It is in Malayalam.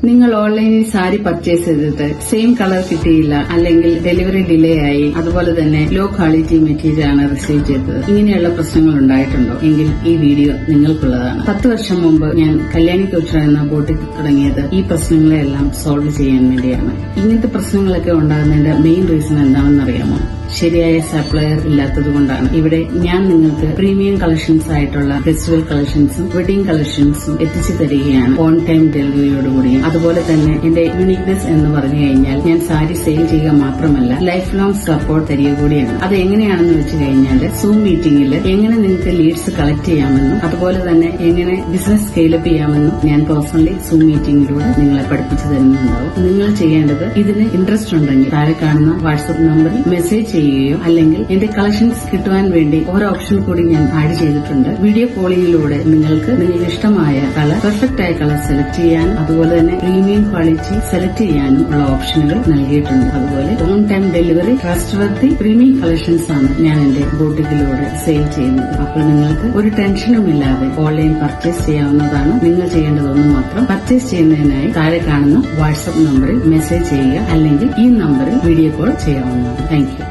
നിങ്ങൾ ഓൺലൈനിൽ സാരി പർച്ചേസ് ചെയ്തിട്ട് സെയിം കളർ കിട്ടിയില്ല, അല്ലെങ്കിൽ ഡെലിവറി ഡിലേ ആയി, അതുപോലെ തന്നെ ലോ ക്വാളിറ്റി മെറ്റീരിയൽ ആണ് റിസീവ് ചെയ്തത്, ഇങ്ങനെയുള്ള പ്രശ്നങ്ങൾ ഉണ്ടായിട്ടുണ്ടോ എങ്കിൽ ഈ വീഡിയോ നിങ്ങൾക്കുള്ളതാണ്. 10 വർഷം മുമ്പ് ഞാൻ കല്യാണി കൗച്ചർ എന്ന ബോട്ടിക് തുടങ്ങിയത് ഈ പ്രശ്നങ്ങളെല്ലാം സോൾവ് ചെയ്യാൻ വേണ്ടിയാണ്. ഇങ്ങനത്തെ പ്രശ്നങ്ങളൊക്കെ ഉണ്ടാകുന്നതിന്റെ മെയിൻ റീസൺ എന്താണെന്നറിയാമോ? ശരിയായ സപ്ലയർ ഇല്ലാത്തതുകൊണ്ടാണ്. ഇവിടെ ഞാൻ നിങ്ങൾക്ക് പ്രീമിയം കളക്ഷൻസ് ആയിട്ടുള്ള ഫെസ്റ്റിവൽ കളക്ഷൻസും വെഡിംഗ് കളക്ഷൻസും എത്തിച്ചു തരികയാണ്, ഓൺ ടൈം ഡെലിവറിയോടുകൂടിയും. അതുപോലെ തന്നെ എന്റെ യൂണിക്നെസ് എന്ന് പറഞ്ഞു കഴിഞ്ഞാൽ ഞാൻ സാരി സെയിൽ ചെയ്യുക മാത്രമല്ല, ലൈഫ് ലോങ് സപ്പോർട്ട് തരിക കൂടിയാണ്. അത് എങ്ങനെയാണെന്ന് വെച്ച് കഴിഞ്ഞാൽ സൂം മീറ്റിംഗിൽ എങ്ങനെ നിങ്ങൾക്ക് ലീഡ്സ് കളക്ട് ചെയ്യാമെന്നും അതുപോലെ തന്നെ എങ്ങനെ ബിസിനസ് സ്കെയിലപ്പ് ചെയ്യാമെന്നും ഞാൻ പേഴ്സണലി സൂം മീറ്റിംഗിലൂടെ നിങ്ങളെ പഠിപ്പിച്ചു തരുന്നുണ്ടാവും. നിങ്ങൾ ചെയ്യേണ്ടത് ഇതിന് ഇൻട്രസ്റ്റ് ഉണ്ടെങ്കിൽ താഴെ കാണുന്ന വാട്സ്ആപ്പ് നമ്പറിൽ മെസ്സേജ് ചെയ്യുകയോ അല്ലെങ്കിൽ എന്റെ കളക്ഷൻസ് കിട്ടുവാൻ വേണ്ടി ഒരു ഓപ്ഷൻ കൂടി ഞാൻ ആഡ് ചെയ്തിട്ടുണ്ട്. വീഡിയോ കോളിംഗിലൂടെ നിങ്ങൾക്ക് ഇഷ്ടമായ കളർ, പെർഫെക്റ്റ് ആയ കളർ സെലക്ട് ചെയ്യാനും അതുപോലെ തന്നെ പ്രീമിയം ക്വാളിറ്റി സെലക്ട് ചെയ്യാനും ഉള്ള ഓപ്ഷനുകൾ നൽകിയിട്ടുണ്ട്. അതുപോലെ on time delivery, trust worthy premium collections ആണ് ഞാൻ എന്റെ ബോട്ടിക്കിലൂടെ സെയിൽ ചെയ്യുന്നത്. അപ്പോൾ നിങ്ങൾക്ക് ഒരു ടെൻഷനും ഇല്ലാതെ ഓൺലൈൻ പർച്ചേസ് ചെയ്യാവുന്നതാണ്. നിങ്ങൾ ചെയ്യേണ്ടതൊന്നും മാത്രം പർച്ചേസ് ചെയ്യുന്നതിനായി താഴെ കാണുന്ന വാട്സ്ആപ്പ് നമ്പറിൽ മെസ്സേജ് ചെയ്യുക, അല്ലെങ്കിൽ ഈ നമ്പറിൽ വീഡിയോ കോൾ ചെയ്യാവുന്നതാണ്. Thank you.